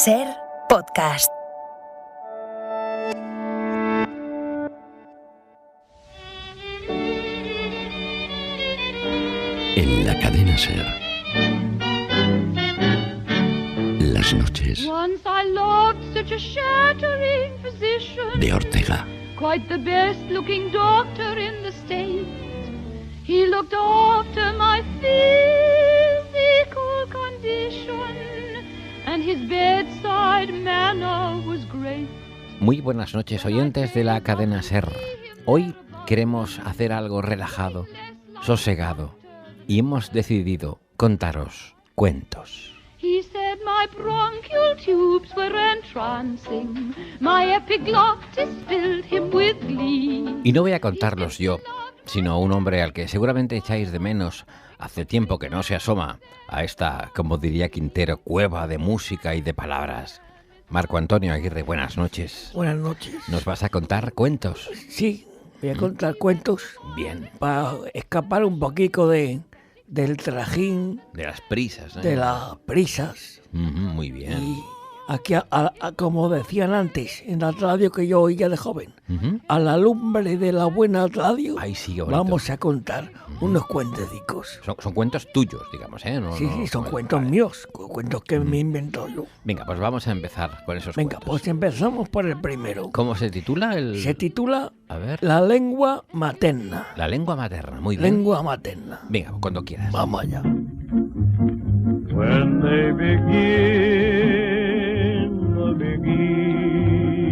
Ser Podcast. En la cadena Ser. Las noches de Ortega. Quite the best looking doctor in the state. He looked after my physical condition, and his bedside manner was great. Muy buenas noches, oyentes de la cadena Ser. Hoy queremos hacer algo relajado, sosegado, y hemos decidido contaros cuentos. He said my bronchial tubes were entrancing, my epiglottis filled him with glee. Y no voy a contarlos yo, sino un hombre al que seguramente echáis de menos. Hace tiempo que no se asoma a esta, como diría Quintero, cueva de música y de palabras. Marco Antonio Aguirre, buenas noches. Buenas noches. ¿Nos vas a contar cuentos? Sí, voy a contar cuentos Bien. para escapar un poquito del trajín, De las prisas, ¿eh? de las prisas. Muy bien. Y aquí, como decían antes, en la radio que yo oía de joven, a la lumbre de la buena radio, Ay, sí, qué bonito. vamos a contar unos cuentecicos. Son cuentos tuyos, digamos, ¿eh? No, Sí, no, son vale, cuentos vale. míos, cuentos que me invento yo. Venga, pues vamos a empezar con esos Venga, cuentos. pues empezamos por el primero. ¿Cómo se titula el...? Se titula A ver... La lengua materna. La lengua materna, muy bien. Lengua materna. Venga, cuando quieras. Vamos allá. When they begin the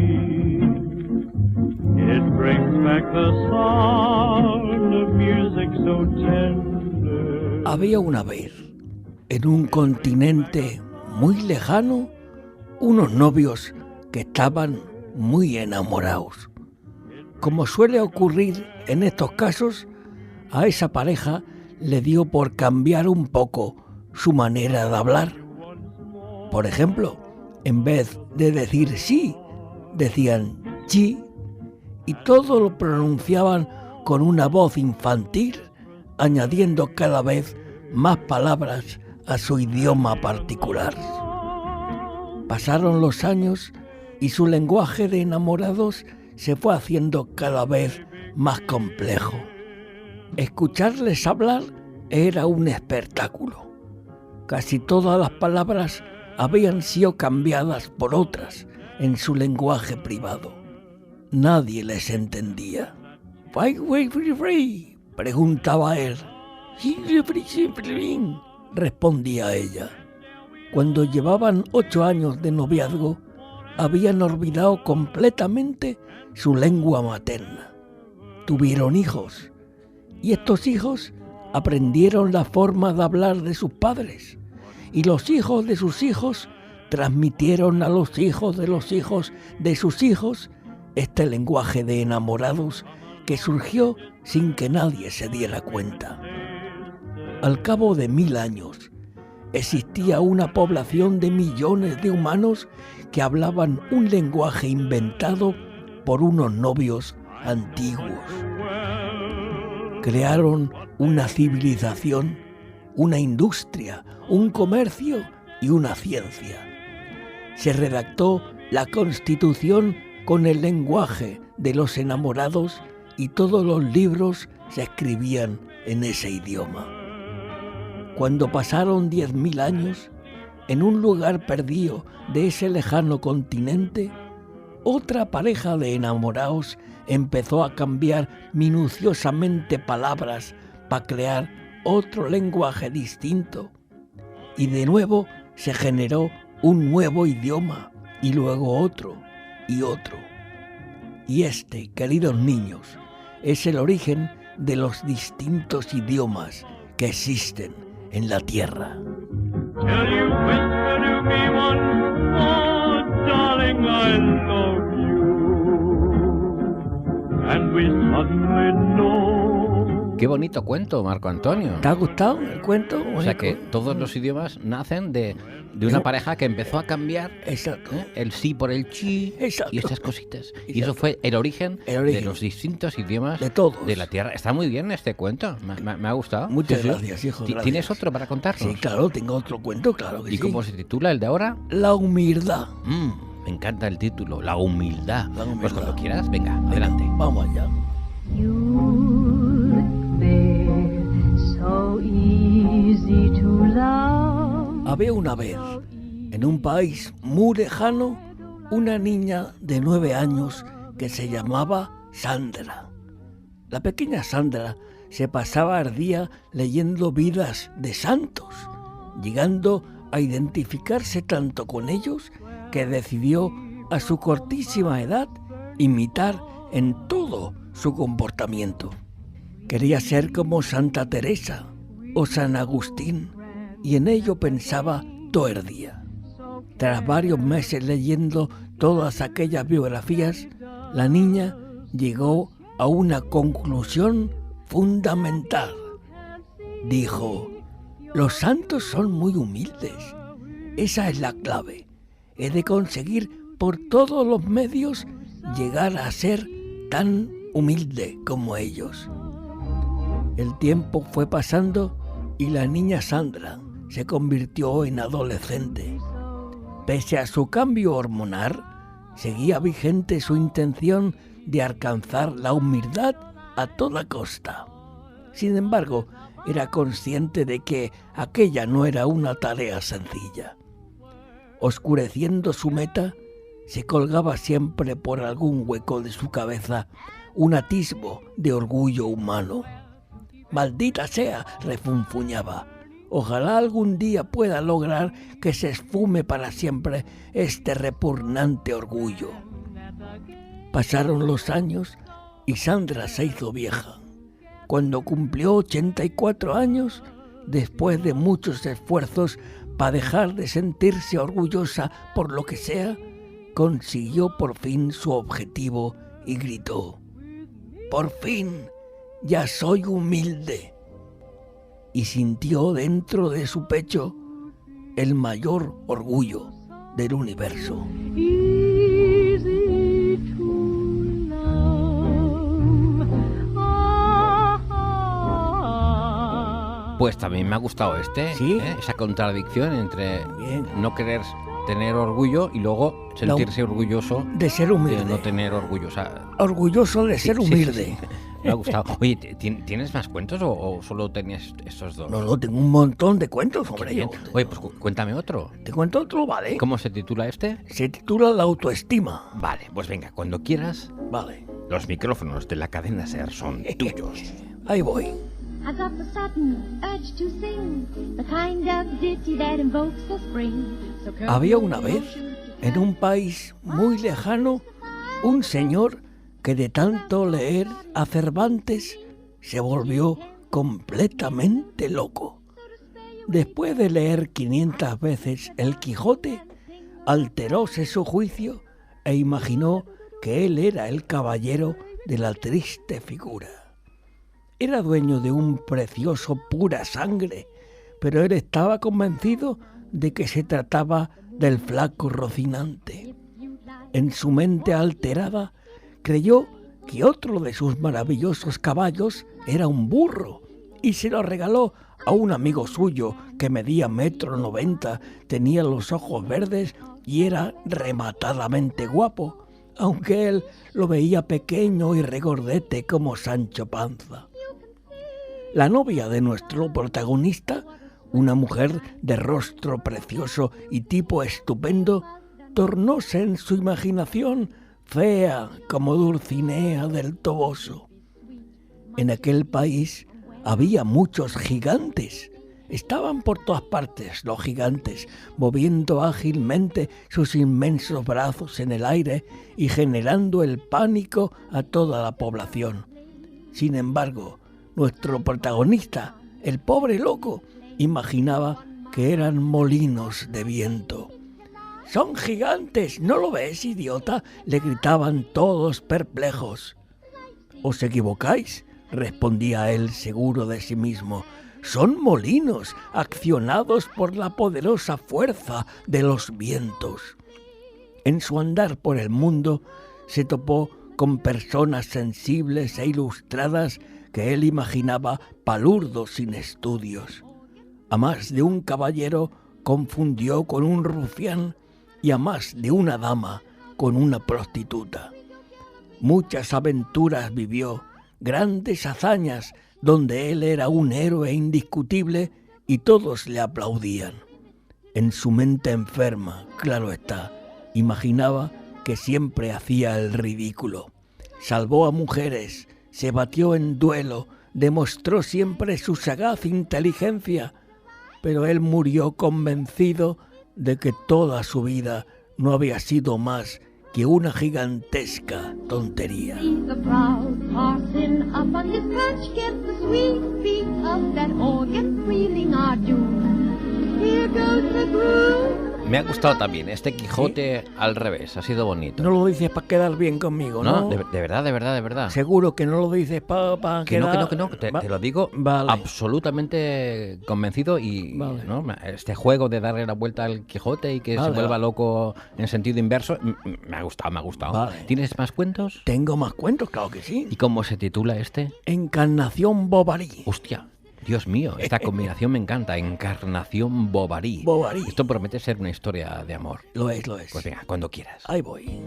beguine, it brings back the sound of music so tender. Había una vez, en un continente muy lejano, unos novios que estaban muy enamorados. Como suele ocurrir en estos casos, a esa pareja le dio por cambiar un poco su manera de hablar. Por ejemplo, en vez de decir sí, decían chi, y todo lo pronunciaban con una voz infantil, añadiendo cada vez más palabras a su idioma particular. Pasaron los años y su lenguaje de enamorados se fue haciendo cada vez más complejo. Escucharles hablar era un espectáculo. Casi todas las palabras habían sido cambiadas por otras en su lenguaje privado. Nadie les entendía. Preguntaba él. Respondía ella. Cuando llevaban 8 años de noviazgo, habían olvidado completamente su lengua materna. Tuvieron hijos, y estos hijos aprendieron la forma de hablar de sus padres, y los hijos de sus hijos transmitieron a los hijos de los hijos de sus hijos este lenguaje de enamorados que surgió sin que nadie se diera cuenta. Al cabo de 1000 años, existía una población de millones de humanos que hablaban un lenguaje inventado por unos novios antiguos. Crearon una civilización, una industria, un comercio y una ciencia. Se redactó la Constitución con el lenguaje de los enamorados y todos los libros se escribían en ese idioma. Cuando pasaron 10.000 años, en un lugar perdido de ese lejano continente, otra pareja de enamorados empezó a cambiar minuciosamente palabras para crear otro lenguaje distinto. Y de nuevo se generó un nuevo idioma, y luego otro, y otro. Y este, queridos niños, es el origen de los distintos idiomas que existen en la Tierra. Till you whisper to me once more, darling, I love you. And we suddenly know Qué bonito cuento, Marco Antonio. ¿Te ha gustado el cuento? O sea que todos los idiomas nacen de una pareja que empezó a cambiar Exacto. el sí por el chi Exacto. y esas cositas. Y eso fue el origen de los distintos idiomas de todos. de la Tierra. Está muy bien este cuento, me ha gustado. Muchas Sí, sí. gracias, hijo. Gracias. ¿Tienes otro para contarnos? Sí, claro, tengo otro cuento, claro que ¿Y sí. cómo se titula el de ahora? La humildad. Me encanta el título, la humildad. La humildad. Pues cuando quieras, venga, adelante. Vamos allá. Había una vez, en un país muy lejano, una niña de 9 años que se llamaba Sandra. La pequeña Sandra se pasaba el día leyendo vidas de santos, llegando a identificarse tanto con ellos que decidió, a su cortísima edad, imitar en todo su comportamiento. Quería ser como Santa Teresa o San Agustín, y en ello pensaba todo el día. Tras varios meses leyendo todas aquellas biografías, la niña llegó a una conclusión fundamental. Dijo: los santos son muy humildes. Esa es la clave. He de conseguir por todos los medios llegar a ser tan humilde como ellos. El tiempo fue pasando y la niña Sandra se convirtió en adolescente. Pese a su cambio hormonal, seguía vigente su intención de alcanzar la humildad a toda costa. Sin embargo, era consciente de que aquella no era una tarea sencilla. Oscureciendo su meta, se colgaba siempre por algún hueco de su cabeza un atisbo de orgullo humano. «Maldita sea», refunfuñaba, «ojalá algún día pueda lograr que se esfume para siempre este repugnante orgullo». Pasaron los años y Sandra se hizo vieja. Cuando cumplió 84 años, después de muchos esfuerzos para dejar de sentirse orgullosa por lo que sea, consiguió por fin su objetivo y gritó: «Por fin, ya soy humilde». Y sintió dentro de su pecho el mayor orgullo del universo. Pues también me ha gustado ¿Sí? Esa contradicción entre Bien. no querer tener orgullo y luego sentirse orgulloso De ser humilde. de no tener orgullo. O sea, Orgulloso de ser humilde. sí. Me ha gustado. Oye, ¿tienes más cuentos o solo tenías estos dos? No, tengo un montón de cuentos, Qué hombre. bien. Yo Oye, pues cuéntame otro. te cuento otro, ¿vale? ¿Cómo se titula este? Se titula La autoestima. Vale, pues venga, cuando quieras, Vale, los micrófonos de la cadena SER son tuyos. ahí voy. I got the sudden urge to sing, the kind of ditty that invokes the spring. So curl Había your una vez, emotions en un país muy lejano, un señor que de tanto leer a Cervantes se volvió completamente loco. Después de leer 500 veces El Quijote, alteróse su juicio e imaginó que él era el caballero de la triste figura. Era dueño de un precioso pura sangre, pero él estaba convencido de que se trataba del flaco Rocinante. En su mente alterada, creyó que otro de sus maravillosos caballos era un burro y se lo regaló a un amigo suyo que medía 1,90 m, tenía los ojos verdes y era rematadamente guapo, aunque él lo veía pequeño y regordete como Sancho Panza. La novia de nuestro protagonista, una mujer de rostro precioso y tipo estupendo, tornóse en su imaginación fea como Dulcinea del Toboso. En aquel país había muchos gigantes. Estaban por todas partes los gigantes, moviendo ágilmente sus inmensos brazos en el aire y generando el pánico a toda la población. Sin embargo, nuestro protagonista, el pobre loco, imaginaba que eran molinos de viento. «¡Son gigantes! ¿No lo ves, idiota?», le gritaban todos perplejos. «Os equivocáis», respondía él seguro de sí mismo. Son molinos accionados por la poderosa fuerza de los vientos. En su andar por el mundo se topó con personas sensibles e ilustradas que él imaginaba palurdos sin estudios. A más de un caballero confundió con un rufián y a más de una dama con una prostituta. Muchas aventuras vivió, grandes hazañas donde él era un héroe indiscutible y todos le aplaudían. En su mente enferma, claro está, imaginaba que siempre hacía el ridículo. Salvó a mujeres, se batió en duelo, demostró siempre su sagaz inteligencia, pero él murió convencido de que toda su vida no había sido más que una gigantesca tontería. The proud parson up on his perch gets the sweet beat of that organ thrilling our doom. Here goes the groove. Me ha gustado también este Quijote al revés, ha sido bonito. No lo dices para quedar bien conmigo, ¿no? No, de verdad. Seguro que no lo dices para quedar... Que no, te lo digo vale. Absolutamente convencido y Vale. ¿no? Este juego de darle la vuelta al Quijote y que se vuelva loco en sentido inverso, me ha gustado. Vale. ¿Tienes más cuentos? Tengo más cuentos, claro que sí. ¿Y cómo se titula este? Encarnación Bovary. Hostia, Dios mío, esta combinación me encanta. Encarnación Bovary. Bovary. Esto promete ser una historia de amor. Lo es. Pues venga, cuando quieras. Ahí voy.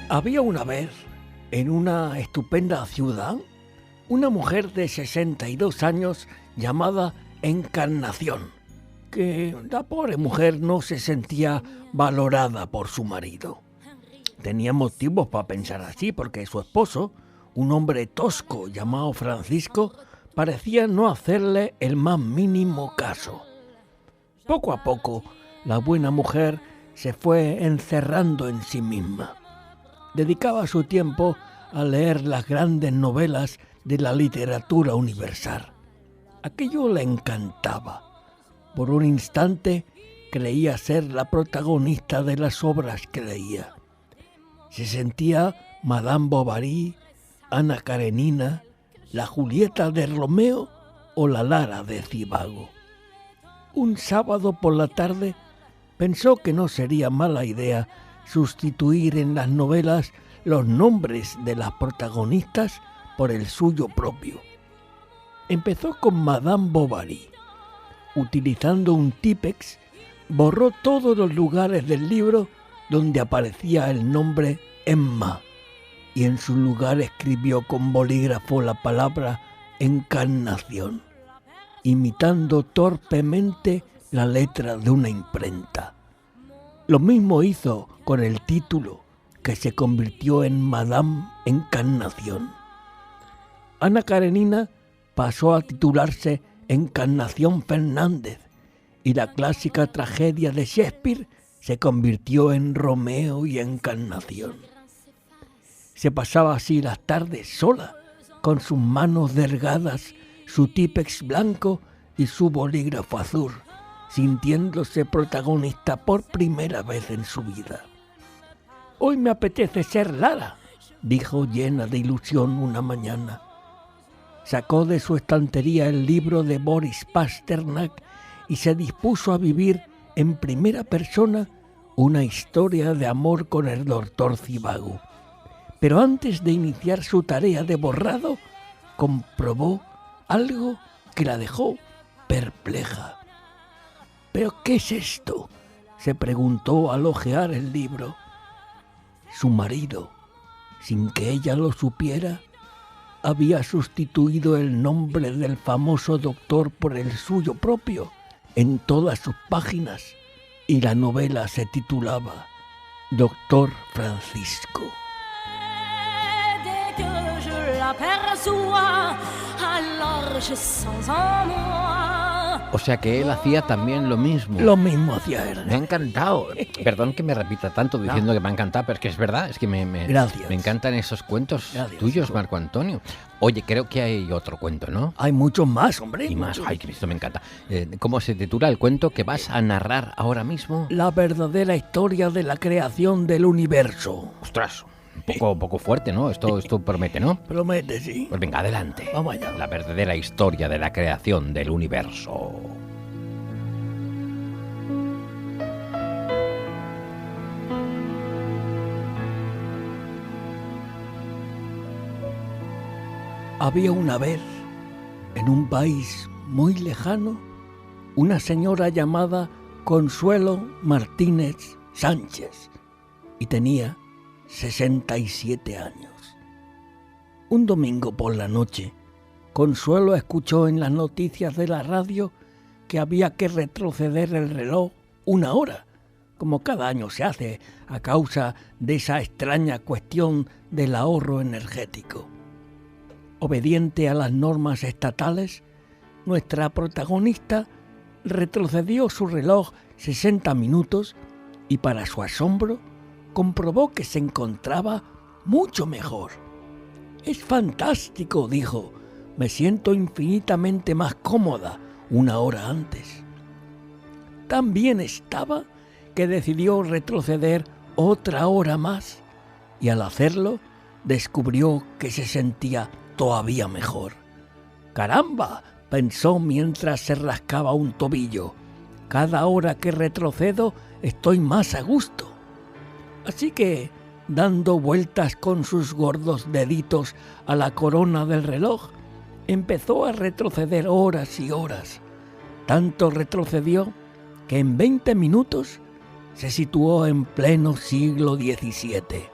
Había una vez, en una estupenda ciudad, una mujer de 62 años llamada Encarnación, que la pobre mujer no se sentía valorada por su marido. Tenía motivos para pensar así, porque su esposo, un hombre tosco llamado Francisco, parecía no hacerle el más mínimo caso. Poco a poco, la buena mujer se fue encerrando en sí misma. Dedicaba su tiempo a leer las grandes novelas de la literatura universal. Aquello le encantaba. Por un instante creía ser la protagonista de las obras que leía. Se sentía Madame Bovary, Ana Karenina, la Julieta de Romeo o la Lara de Zivago. Un sábado por la tarde pensó que no sería mala idea sustituir en las novelas los nombres de las protagonistas por el suyo propio. Empezó con Madame Bovary. Utilizando un típex, borró todos los lugares del libro donde aparecía el nombre Emma, y en su lugar escribió con bolígrafo la palabra Encarnación, imitando torpemente la letra de una imprenta. Lo mismo hizo con el título, que se convirtió en Madame Encarnación. Ana Karenina pasó a titularse Encarnación Fernández, y la clásica tragedia de Shakespeare se convirtió en Romeo y Encarnación. Se pasaba así las tardes sola, con sus manos delgadas, su típex blanco y su bolígrafo azul, sintiéndose protagonista por primera vez en su vida. «Hoy me apetece ser Lara», dijo llena de ilusión una mañana. Sacó de su estantería el libro de Boris Pasternak y se dispuso a vivir en primera persona una historia de amor con el doctor Zivago. Pero antes de iniciar su tarea de borrado, comprobó algo que la dejó perpleja. «¿Pero qué es esto?», se preguntó al hojear el libro. Su marido, sin que ella lo supiera, había sustituido el nombre del famoso doctor por el suyo propio en todas sus páginas, y la novela se titulaba Doctor Francisco. Dès que je l'aperçois, alors je sens en moi O sea que él hacía también lo mismo. Lo mismo hacía él. Me ha encantado. Perdón que me repita tanto diciendo que me ha encantado, pero es que es verdad, es que Gracias. me encantan esos cuentos Gracias. tuyos, Marco Antonio. Oye, creo que hay otro cuento, ¿no? Hay muchos más, hombre. Y más. Ay, que esto me encanta. ¿Cómo se titula el cuento que vas a narrar ahora mismo? La verdadera historia de la creación del universo. Ostras, un poco fuerte, ¿no? Esto promete, ¿no? Promete, sí. Pues venga, adelante. Vamos allá. La verdadera historia de la creación del universo. Había una vez, en un país muy lejano, una señora llamada Consuelo Martínez Sánchez y tenía 67 años. Un domingo por la noche, Consuelo escuchó en las noticias de la radio que había que retroceder el reloj 1 hora, como cada año se hace a causa de esa extraña cuestión del ahorro energético. Obediente a las normas estatales, nuestra protagonista retrocedió su reloj 60 minutos y, para su asombro, comprobó que se encontraba mucho mejor. «Es fantástico», dijo. «Me siento infinitamente más cómoda 1 hora antes». Tan bien estaba que decidió retroceder otra hora más y, al hacerlo, descubrió que se sentía todavía mejor. «¡Caramba!», pensó mientras se rascaba un tobillo. «Cada hora que retrocedo estoy más a gusto». Así que, dando vueltas con sus gordos deditos a la corona del reloj, empezó a retroceder horas y horas. Tanto retrocedió que en 20 minutos se situó en pleno siglo XVII.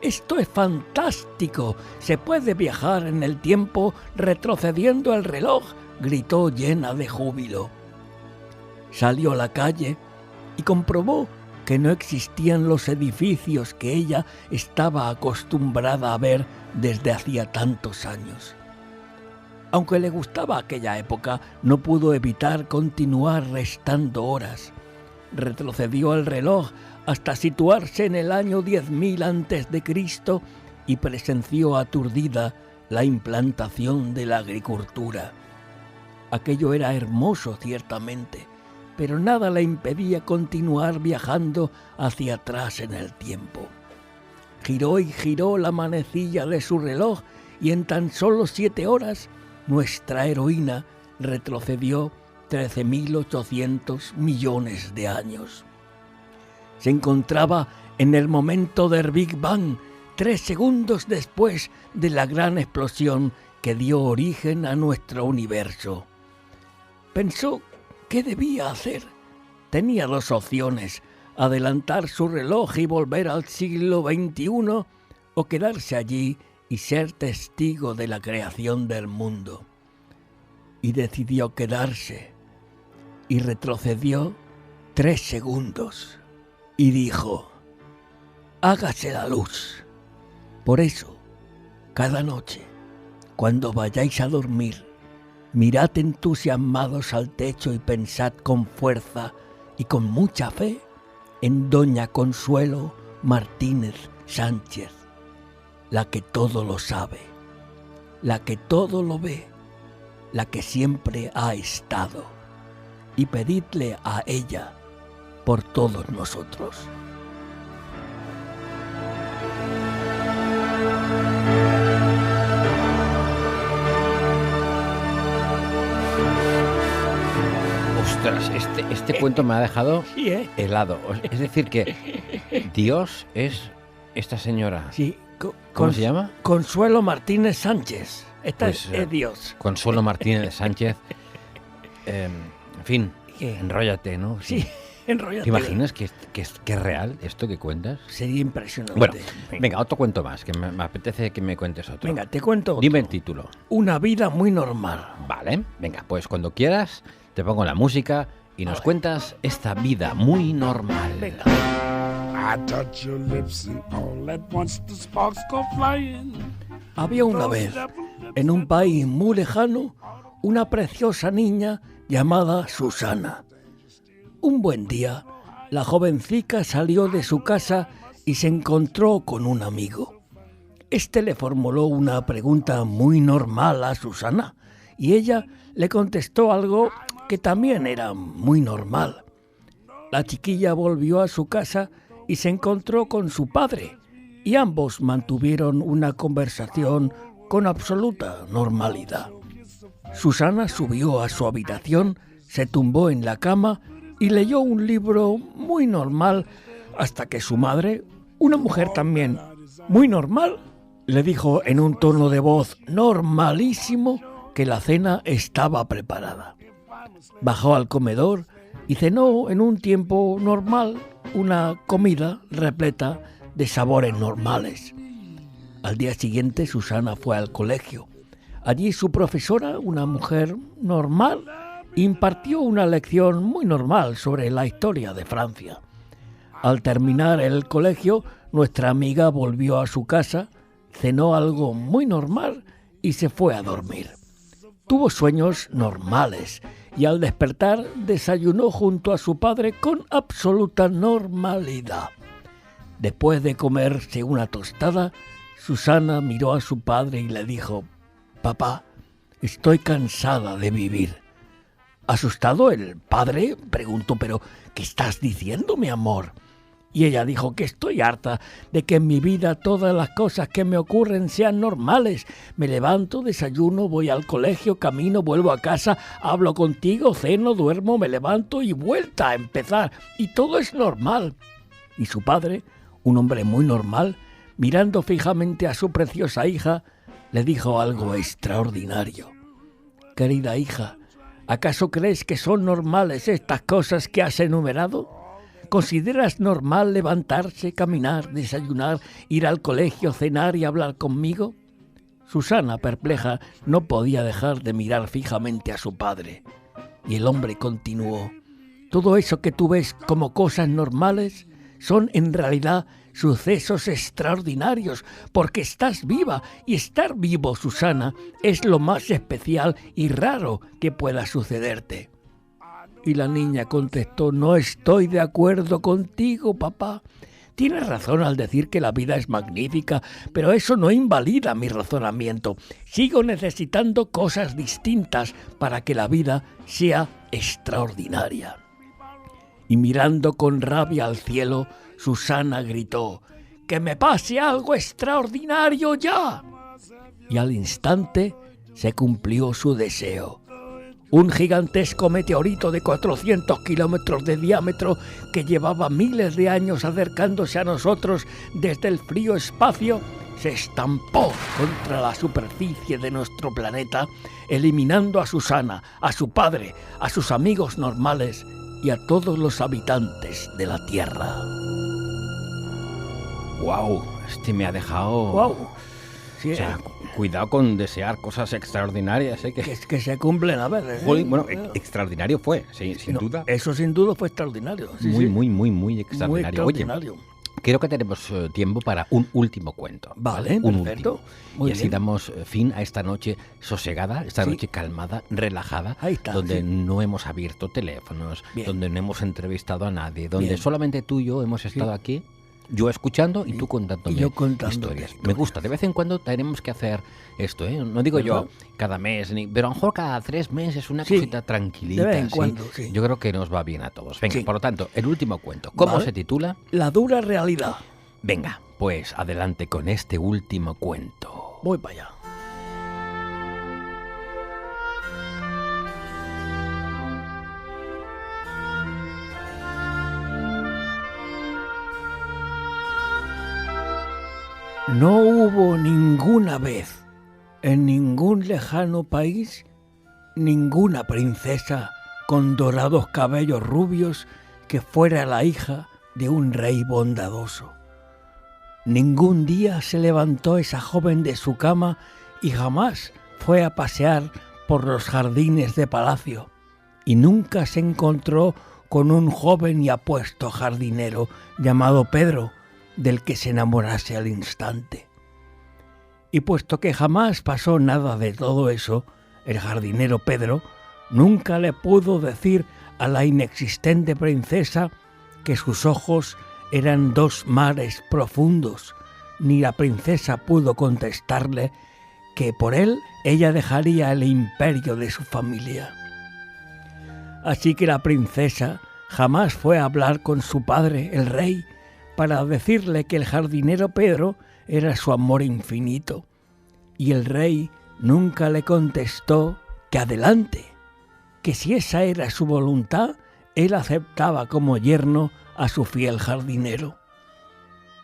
«¡Esto es fantástico! Se puede viajar en el tiempo retrocediendo el reloj», gritó llena de júbilo. Salió a la calle y comprobó que no existían los edificios que ella estaba acostumbrada a ver desde hacía tantos años. Aunque le gustaba aquella época, no pudo evitar continuar restando horas. Retrocedió el reloj hasta situarse en el año 10.000 a.C. y presenció aturdida la implantación de la agricultura. Aquello era hermoso, ciertamente, pero nada le impedía continuar viajando hacia atrás en el tiempo. Giró y giró la manecilla de su reloj y en tan solo 7 horas nuestra heroína retrocedió 13.800 millones de años. Se encontraba en el momento del Big Bang, 3 segundos después de la gran explosión que dio origen a nuestro universo. Pensó qué debía hacer. Tenía 2 opciones: adelantar su reloj y volver al siglo XXI, o quedarse allí y ser testigo de la creación del mundo. Y decidió quedarse, y retrocedió 3 segundos. Y dijo: «Hágase la luz». Por eso, cada noche, cuando vayáis a dormir, mirad entusiasmados al techo y pensad con fuerza y con mucha fe en doña Consuelo Martínez Sánchez, la que todo lo sabe, la que todo lo ve, la que siempre ha estado, y pedidle a ella por todos nosotros. Ostras, este cuento me ha dejado Sí, helado. Es decir que Dios es esta señora. Sí. ¿Cómo se llama? Consuelo Martínez Sánchez. Esta Pues, es Dios. Consuelo Martínez Sánchez. En fin, ¿Qué? enróllate, ¿no? Sí, enrollate. ¿Te imaginas que es real esto que cuentas? Sería impresionante. Bueno, venga, otro cuento más, que me apetece que me cuentes otro. Venga, te cuento. Dime el título. Una vida muy normal. Vale, venga, pues cuando quieras te pongo la música y nos cuentas esta vida muy normal. Venga. I touch your lips and all at once the sparks go flying. Había una vez, en un país muy lejano, una preciosa niña llamada Susana. Un buen día, la jovencica salió de su casa y se encontró con un amigo. Este le formuló una pregunta muy normal a Susana y ella le contestó algo que también era muy normal. La chiquilla volvió a su casa y se encontró con su padre y ambos mantuvieron una conversación con absoluta normalidad. Susana subió a su habitación, se tumbó en la cama y leyó un libro muy normal hasta que su madre, una mujer también muy normal, le dijo en un tono de voz normalísimo que la cena estaba preparada. Bajó al comedor y cenó en un tiempo normal una comida repleta de sabores normales. Al día siguiente Susana fue al colegio. Allí su profesora, una mujer normal, impartió una lección muy normal sobre la historia de Francia. Al terminar el colegio, nuestra amiga volvió a su casa, cenó algo muy normal y se fue a dormir. Tuvo sueños normales y al despertar desayunó junto a su padre con absoluta normalidad. Después de comerse una tostada, Susana miró a su padre y le dijo: «Papá, estoy cansada de vivir». Asustado, el padre preguntó: «¿Pero qué estás diciendo, mi amor?». Y ella dijo: «Que estoy harta de que en mi vida todas las cosas que me ocurren sean normales. Me levanto, desayuno, voy al colegio, camino, vuelvo a casa, hablo contigo, ceno, duermo, me levanto y vuelta a empezar. Y todo es normal». Y su padre, un hombre muy normal, mirando fijamente a su preciosa hija, le dijo algo extraordinario: «Querida hija, ¿acaso crees que son normales estas cosas que has enumerado? ¿Consideras normal levantarse, caminar, desayunar, ir al colegio, cenar y hablar conmigo?». Susana, perpleja, no podía dejar de mirar fijamente a su padre. Y el hombre continuó: «Todo eso que tú ves como cosas normales son en realidad sucesos extraordinarios, porque estás viva, y estar vivo, Susana, es lo más especial y raro que pueda sucederte». Y la niña contestó: «No estoy de acuerdo contigo, papá. Tienes razón al decir que la vida es magnífica, pero eso no invalida mi razonamiento. Sigo necesitando cosas distintas para que la vida sea extraordinaria». Y mirando con rabia al cielo, Susana gritó: «¡Que me pase algo extraordinario ya!». Y al instante se cumplió su deseo. Un gigantesco meteorito de 400 kilómetros de diámetro que llevaba miles de años acercándose a nosotros desde el frío espacio se estampó contra la superficie de nuestro planeta, eliminando a Susana, a su padre, a sus amigos normales y a todos los habitantes de la Tierra. ¡Guau! Este me ha dejado... ¡Guau! Sí, o sea, cuidado con desear cosas extraordinarias, ¿eh? que se cumplen a veces. Bueno, extraordinario fue, sí, sin duda. Eso sin duda fue extraordinario. Sí, muy extraordinario. Muy extraordinario. Oye, creo que tenemos tiempo para un último cuento. Vale, perfecto. Y así damos fin a esta noche sosegada, esta noche calmada, relajada, ahí está, donde no hemos abierto teléfonos, donde no hemos entrevistado a nadie, donde solamente tú y yo hemos estado aquí, yo escuchando y tú contándome historias. Me gusta, de vez en cuando tenemos que hacer esto, ¿eh? No digo yo cada mes, pero a lo mejor cada 3 meses una cosita tranquilita. De vez en cuando, sí. Yo creo que nos va bien a todos. Venga, por lo tanto, el último cuento. ¿Cómo se titula? La dura realidad. Venga, pues adelante con este último cuento. Voy para allá. No hubo ninguna vez, en ningún lejano país, ninguna princesa con dorados cabellos rubios que fuera la hija de un rey bondadoso. Ningún día se levantó esa joven de su cama y jamás fue a pasear por los jardines de palacio, y nunca se encontró con un joven y apuesto jardinero llamado Pedro, del que se enamorase al instante. Y puesto que jamás pasó nada de todo eso, el jardinero Pedro, nunca le pudo decir a la inexistente princesa que sus ojos eran 2 mares profundos, ni la princesa pudo contestarle que por él ella dejaría el imperio de su familia. Así que la princesa jamás fue a hablar con su padre, el rey, para decirle que el jardinero Pedro era su amor infinito, y el rey nunca le contestó que adelante, que si esa era su voluntad, él aceptaba como yerno a su fiel jardinero.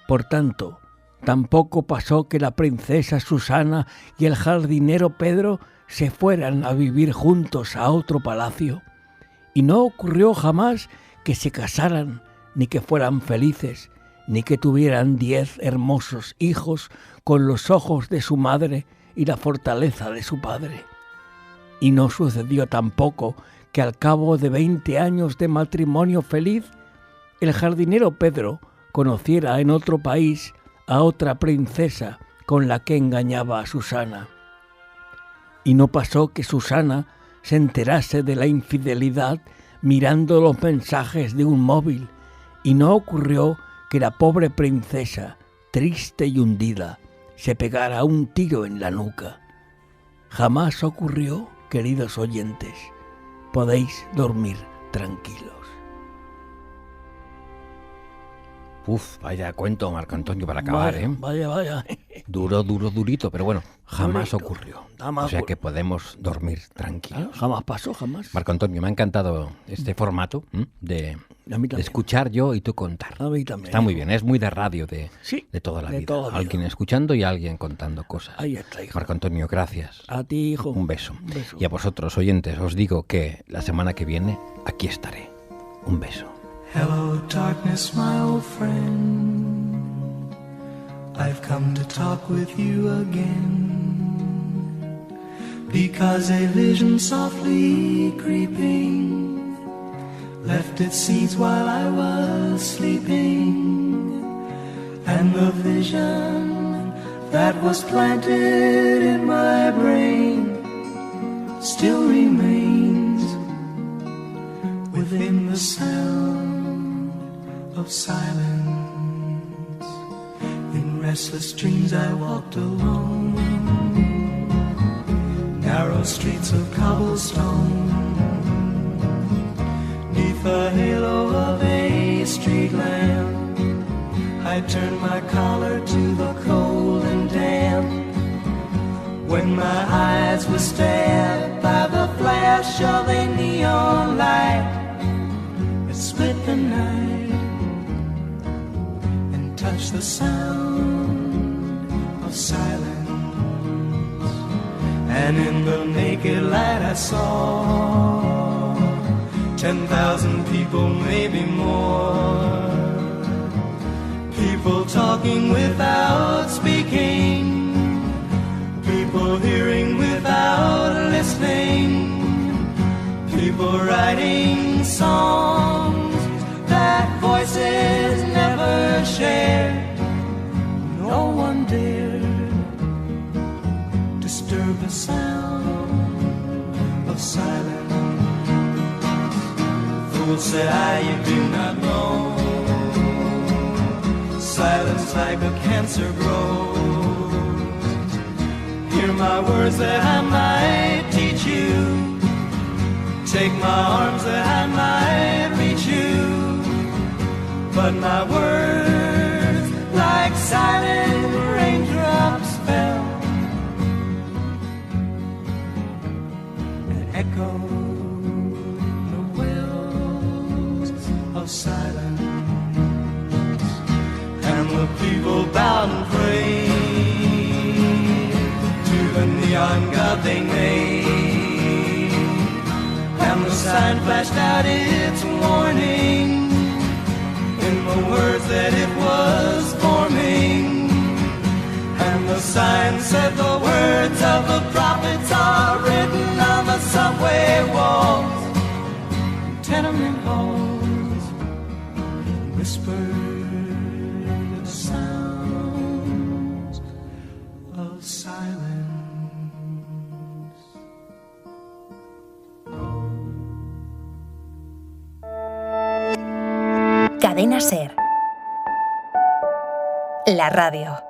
Por tanto, tampoco pasó que la princesa Susana y el jardinero Pedro se fueran a vivir juntos a otro palacio, y no ocurrió jamás que se casaran, ni que fueran felices, ni que tuvieran 10 hermosos hijos con los ojos de su madre y la fortaleza de su padre. Y no sucedió tampoco que al cabo de 20 años de matrimonio feliz, el jardinero Pedro conociera en otro país a otra princesa con la que engañaba a Susana. Y no pasó que Susana se enterase de la infidelidad mirando los mensajes de un móvil, y no ocurrió que la pobre princesa, triste y hundida, se pegara un tiro en la nuca. Jamás ocurrió, queridos oyentes. Podéis dormir tranquilos. Uf, vaya cuento, Marco Antonio, para acabar, Vaya. Duro, durito, pero bueno, jamás Durito. ocurrió. Jamás O sea que podemos dormir tranquilos. Jamás pasó, jamás. Marco Antonio, me ha encantado este formato de A mí también. escuchar yo y tú contar. A mí también. Está muy bien, es muy de radio de toda la de vida. toda la vida. Alguien escuchando y alguien contando cosas. Ahí está, hijo. Marco Antonio, gracias. A ti, hijo. Un beso. Un beso. Y a vosotros, oyentes, os digo que la semana que viene aquí estaré. Un beso. Hello, darkness, my old friend. I've come to talk with you again, because a vision softly creeping left its seeds while I was sleeping, and the vision that was planted in my brain still remains within the sound of silence. In restless dreams I walked alone, narrow streets of cobblestone, neath the halo of a street lamp. I turned my collar to the cold and damp, when my eyes were stabbed by the flash of a neon light. It split the night and touched the sound of silence. And in the naked light I saw 10,000 people, maybe more. People talking without speaking, people hearing without listening, people writing songs that voices never shared. No one dared disturb the sound of silence. Fools said I, you do not know, silence like a cancer grows. Hear my words that I might teach you, take my arms that I might reach you, but my words like silent raindrops fell and echoed the wells of silence. And the people bowed and prayed to the neon god they made, and the sign flashed out its warning in the words that it was forming. And the sign said the words of the prophets are written on the subway walls, tenement halls, whispered sounds of silence. Cadena SER. La radio.